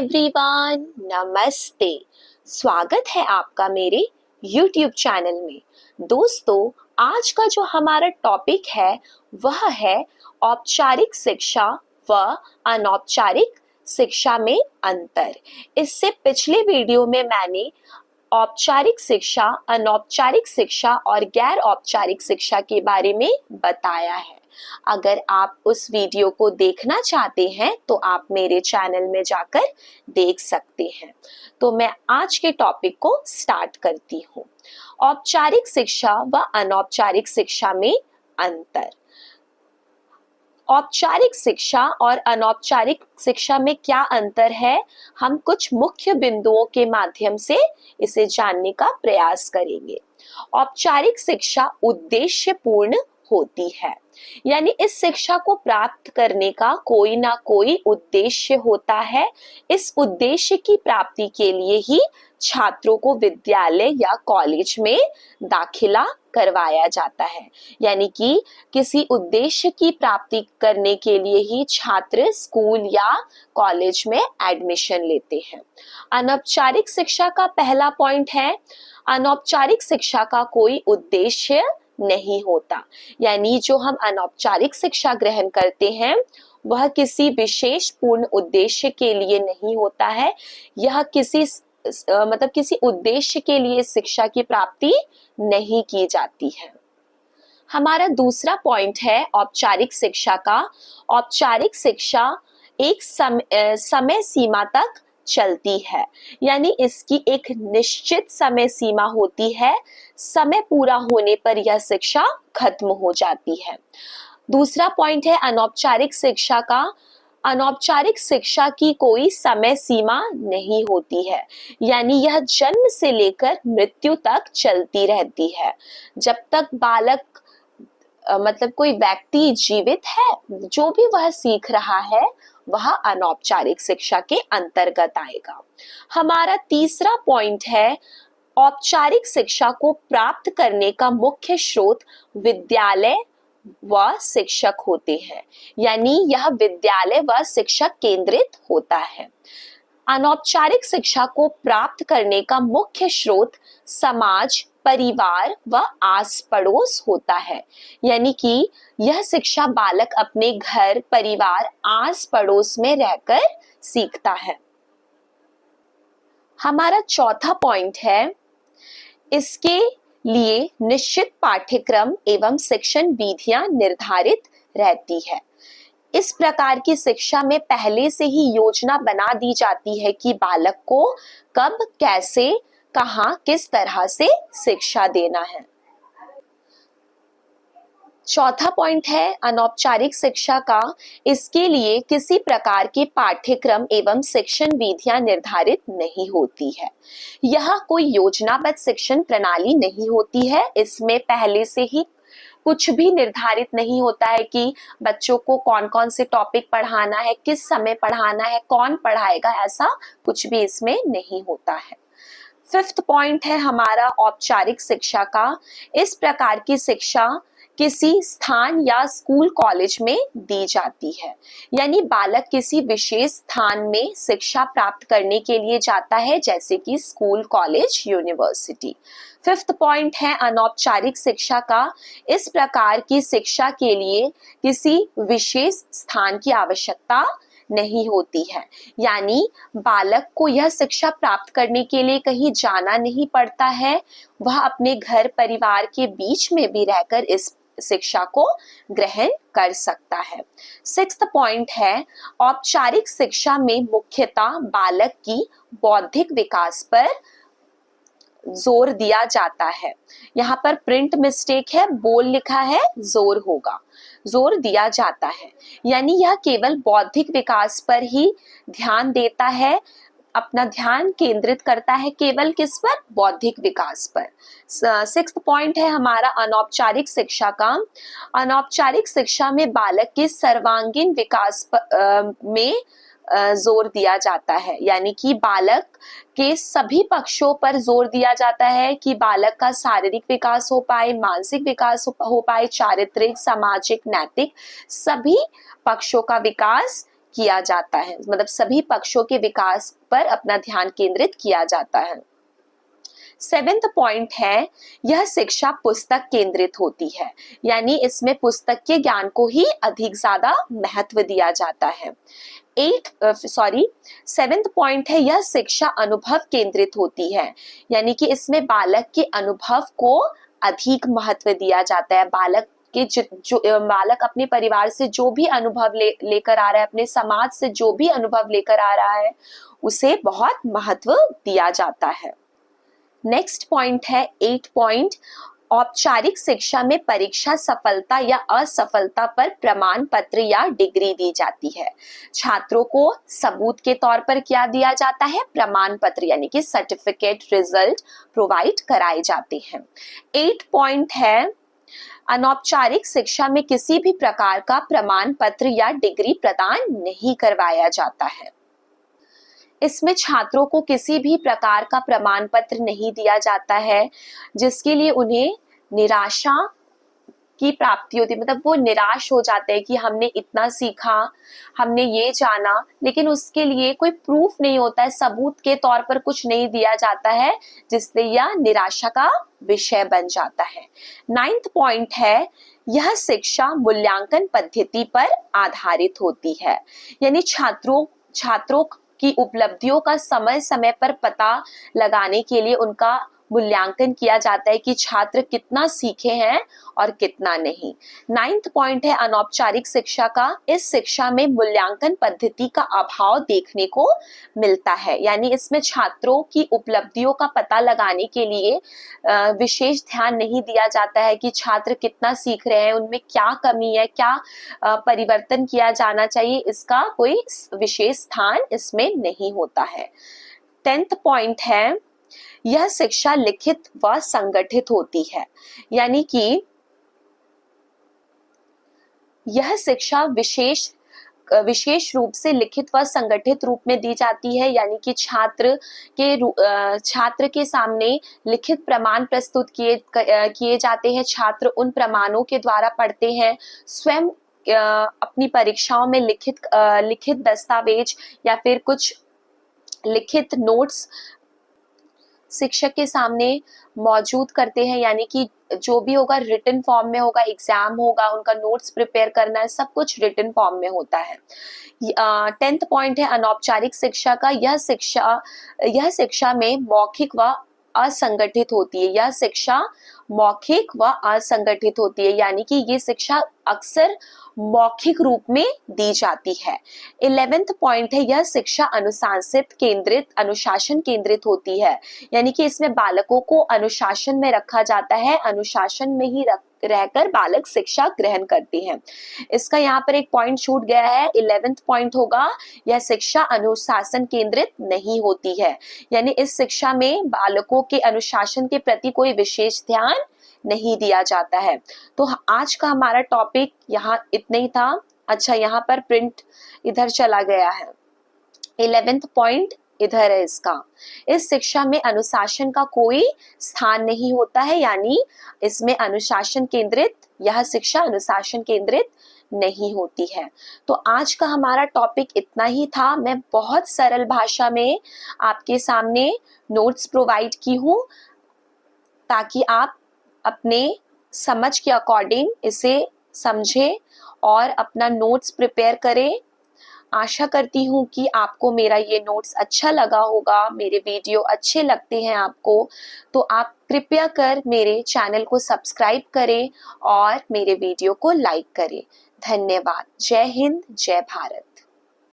Everyone, नमस्ते। स्वागत है आपका मेरे YouTube चैनल में। दोस्तों, आज का जो हमारा टॉपिक है वह है औपचारिक शिक्षा व अनौपचारिक शिक्षा में अंतर। इससे पिछले वीडियो में मैंने औपचारिक शिक्षा, अनौपचारिक शिक्षा और गैर औपचारिक शिक्षा के बारे में बताया है। अगर आप उस वीडियो को देखना चाहते हैं तो आप मेरे चैनल में जाकर देख सकते हैं। तो मैं आज के टॉपिक को स्टार्ट करती हूँ। औपचारिक शिक्षा व अनौपचारिक शिक्षा में अंतर। औपचारिक शिक्षा और अनौपचारिक शिक्षा में क्या अंतर है, हम कुछ मुख्य बिंदुओं के माध्यम से इसे जानने का प्रयास करेंगे। औपचारिक शिक्षा उद्देश्यपूर्ण होती है, यानी इस शिक्षा को प्राप्त करने का कोई ना कोई उद्देश्य होता है। इस उद्देश्य की प्राप्ति के लिए ही छात्रों को विद्यालय या कॉलेज में दाखिला करवाया जाता है, यानी कि किसी उद्देश्य की प्राप्ति करने के लिए ही छात्र स्कूल या कॉलेज में एडमिशन लेते हैं। अनौपचारिक शिक्षा का पहला पॉइंट है, अनौपचारिक शिक्षा का कोई उद्देश्य नहीं होता, यानी जो हम अनौपचारिक शिक्षा ग्रहण करते हैं वह किसी विशेष पूर्ण उद्देश्य के लिए नहीं होता है। यह किसी उद्देश्य के लिए शिक्षा की प्राप्ति नहीं की जाती है। हमारा दूसरा पॉइंट है औपचारिक शिक्षा का। औपचारिक शिक्षा एक समय सीमा तक चलती है, यानी इसकी एक निश्चित समय सीमा होती है। समय पूरा होने पर यह शिक्षा खत्म हो जाती है। दूसरा पॉइंट है अनौपचारिक शिक्षा का। अनौपचारिक शिक्षा की कोई समय सीमा नहीं होती है, यानी यह जन्म से लेकर मृत्यु तक चलती रहती है। जब तक बालक कोई व्यक्ति जीवित है, जो भी वह सीख रहा है वह अनौपचारिक शिक्षा के अंतर्गत आएगा। हमारा तीसरा पॉइंट है, औपचारिक शिक्षा को प्राप्त करने का मुख्य स्रोत विद्यालय व शिक्षक होते हैं, यानी यह विद्यालय व शिक्षक केंद्रित होता है। अनौपचारिक शिक्षा को प्राप्त करने का मुख्य स्रोत समाज, परिवार व आस पड़ोस होता है, यानी कि यह शिक्षा बालक अपने घर, परिवार, आस पड़ोस में रहकर सीखता है। हमारा चौथा पॉइंट है, इसके लिए निश्चित पाठ्यक्रम एवं शिक्षण विधियां निर्धारित रहती है। इस प्रकार की शिक्षा में पहले से ही योजना बना दी जाती है कि बालक को कब, कैसे, कहाँ, किस तरह से शिक्षा देना है। चौथा पॉइंट है अनौपचारिक शिक्षा का। इसके लिए किसी प्रकार के पाठ्यक्रम एवं शिक्षण विधियां निर्धारित नहीं होती है। यह कोई योजनाबद्ध शिक्षण प्रणाली नहीं होती है। इसमें पहले से ही कुछ भी निर्धारित नहीं होता है कि बच्चों को कौन कौन से टॉपिक पढ़ाना है, किस समय पढ़ाना है, कौन पढ़ाएगा, ऐसा कुछ भी इसमें नहीं होता है। फिफ्थ पॉइंट है हमारा औपचारिक शिक्षा का। इस प्रकार की शिक्षा किसी स्थान या स्कूल, कॉलेज में दी जाती है, यानी बालक किसी विशेष स्थान में शिक्षा प्राप्त करने के लिए जाता है, जैसे कि school, college, university. Fifth point है अनौपचारिक शिक्षा का। इस प्रकार की शिक्षा के लिए किसी विशेष स्थान की आवश्यकता नहीं होती है, यानी बालक को यह शिक्षा प्राप्त करने के लिए कहीं जाना नहीं पड़ता है। वह अपने घर, परिवार के बीच में भी रहकर इस शिक्षा को ग्रहण कर सकता है। सिक्स्थ पॉइंट है, औपचारिक शिक्षा में मुख्यतः बालक की बौद्धिक विकास पर जोर दिया जाता है। यहाँ पर प्रिंट मिस्टेक है, बोल लिखा है, जोर होगा, जोर दिया जाता है, यानी यह केवल बौद्धिक विकास पर ही ध्यान देता है, अपना ध्यान केंद्रित करता है केवल किस पर, बौद्धिक विकास पर। सिक्स्थ पॉइंट है हमारा अनौपचारिक शिक्षा का। अनौपचारिक शिक्षा में बालक के सर्वांगीण विकास में जोर दिया जाता है, यानी कि बालक के सभी पक्षों पर जोर दिया जाता है कि बालक का शारीरिक विकास हो पाए, मानसिक विकास हो पाए, चारित्रिक, सामाजिक, नैतिक सभी पक्षों का विकास किया जाता है, मतलब सभी पक्षों के विकास पर अपना ध्यान केंद्रित किया जाता है। 7th पॉइंट है, यह शिक्षा पुस्तक केंद्रित होती है, यानी इसमें पुस्तक के ज्ञान को ही अधिक ज्यादा महत्व दिया जाता है। 7th पॉइंट है, यह शिक्षा अनुभव केंद्रित होती है, यानी कि इसमें बालक के अनुभव को अधिक महत्व दिया जाता है। बालक अपने परिवार से जो भी अनुभव लेकर आ रहा है, अपने समाज से जो भी अनुभव लेकर आ रहा है, उसे बहुत महत्व दिया जाता है। नेक्स्ट पॉइंट है 8 पॉइंट, औपचारिक शिक्षा में परीक्षा सफलता या असफलता पर प्रमाण पत्र या डिग्री दी जाती है। छात्रों को सबूत के तौर पर क्या दिया जाता है? प्रमाण पत्र, यानी कि सर्टिफिकेट, रिजल्ट प्रोवाइड कराए जाते हैं। 8 पॉइंट है, अनौपचारिक शिक्षा में किसी भी प्रकार का प्रमाण पत्र या डिग्री प्रदान नहीं करवाया जाता है। इसमें छात्रों को किसी भी प्रकार का प्रमाण पत्र नहीं दिया जाता है, जिसके लिए उन्हें निराशा की प्राप्ति होती है। मतलब वो निराश हो जाते हैं कि हमने इतना सीखा, हमने ये जाना, लेकिन उसके लिए कोई प्रूफ नहीं होता है, सबूत के तौर पर कुछ नहीं दिया जाता है, जिससे यह निराशा का विषय बन जाता है। 9th पॉइंट है, यह शिक्षा मूल्यांकन पद्धति पर आधारित होती है, यानी छात्रों की उपलब्धियों का समय समय पर पता लगाने के लिए उनका मूल्यांकन किया जाता है कि छात्र कितना सीखे हैं और कितना नहीं। 9th पॉइंट है, अनौपचारिक शिक्षा का, इस शिक्षा में मूल्यांकन पद्धति का अभाव देखने को मिलता है, यानी इसमें छात्रों की उपलब्धियों का पता लगाने के लिए विशेष ध्यान नहीं दिया जाता है कि छात्र कितना सीख रहे हैं, उनमें क्या कमी है, क्या परिवर्तन किया जाना चाहिए, इसका कोई विशेष स्थान इसमें नहीं होता है। 10th पॉइंट है, यह शिक्षा लिखित व संगठित होती है, यानी कि यह शिक्षा विशेष रूप से लिखित व संगठित रूप में दी जाती है, यानी कि छात्र के सामने लिखित प्रमाण प्रस्तुत किए जाते हैं। छात्र उन प्रमाणों के द्वारा पढ़ते हैं। स्वयं अपनी परीक्षाओं में लिखित दस्तावेज या फिर कुछ लिखित नोट्स शिक्षक के सामने मौजूद करते हैं, यानी कि जो भी होगा रिटन फॉर्म में होगा, एग्जाम होगा, उनका नोट्स प्रिपेयर करना है, सब कुछ रिटन फॉर्म में होता है। 10th पॉइंट है, अनौपचारिक शिक्षा का, यह शिक्षा में मौखिक व असंगठित होती है। यह शिक्षा मौखिक व असंगठित होती है, यानी कि ये शिक्षा अक्सर मौखिक रूप में दी जाती है। 11th पॉइंट है, यह शिक्षा अनुशासन केंद्रित होती है, यानी कि इसमें बालकों को अनुशासन में रखा जाता है, अनुशासन में ही रहकर बालक शिक्षा ग्रहण करते हैं। इसका यहाँ पर एक पॉइंट छूट गया है। 11th पॉइंट होगा, यह शिक्षा अनुशासन केंद्रित नहीं होती है, यानी इस शिक्षा में बालकों के अनुशासन के प्रति कोई विशेष ध्यान नहीं दिया जाता है। तो आज का हमारा टॉपिक यहाँ इतना ही था। अच्छा, यहाँ पर प्रिंट इधर चला गया है। 11th पॉइंट इधर है इसका। इस शिक्षा में अनुशासन का कोई स्थान नहीं होता है, यानी इसमें यह शिक्षा अनुशासन केंद्रित नहीं होती है। तो आज का हमारा टॉपिक इतना ही था। मैं बहुत सरल भाषा में आपके सामने नोट्स प्रोवाइड की हूँ, ताकि आप अपने समझ के अकॉर्डिंग इसे समझें और अपना नोट्स प्रिपेयर करें। आशा करती हूँ कि आपको मेरा ये नोट्स अच्छा लगा होगा, मेरे वीडियो अच्छे लगते हैं आपको, तो आप कृपया कर मेरे चैनल को सब्सक्राइब करें और मेरे वीडियो को लाइक करें। धन्यवाद। जय हिंद, जय भारत।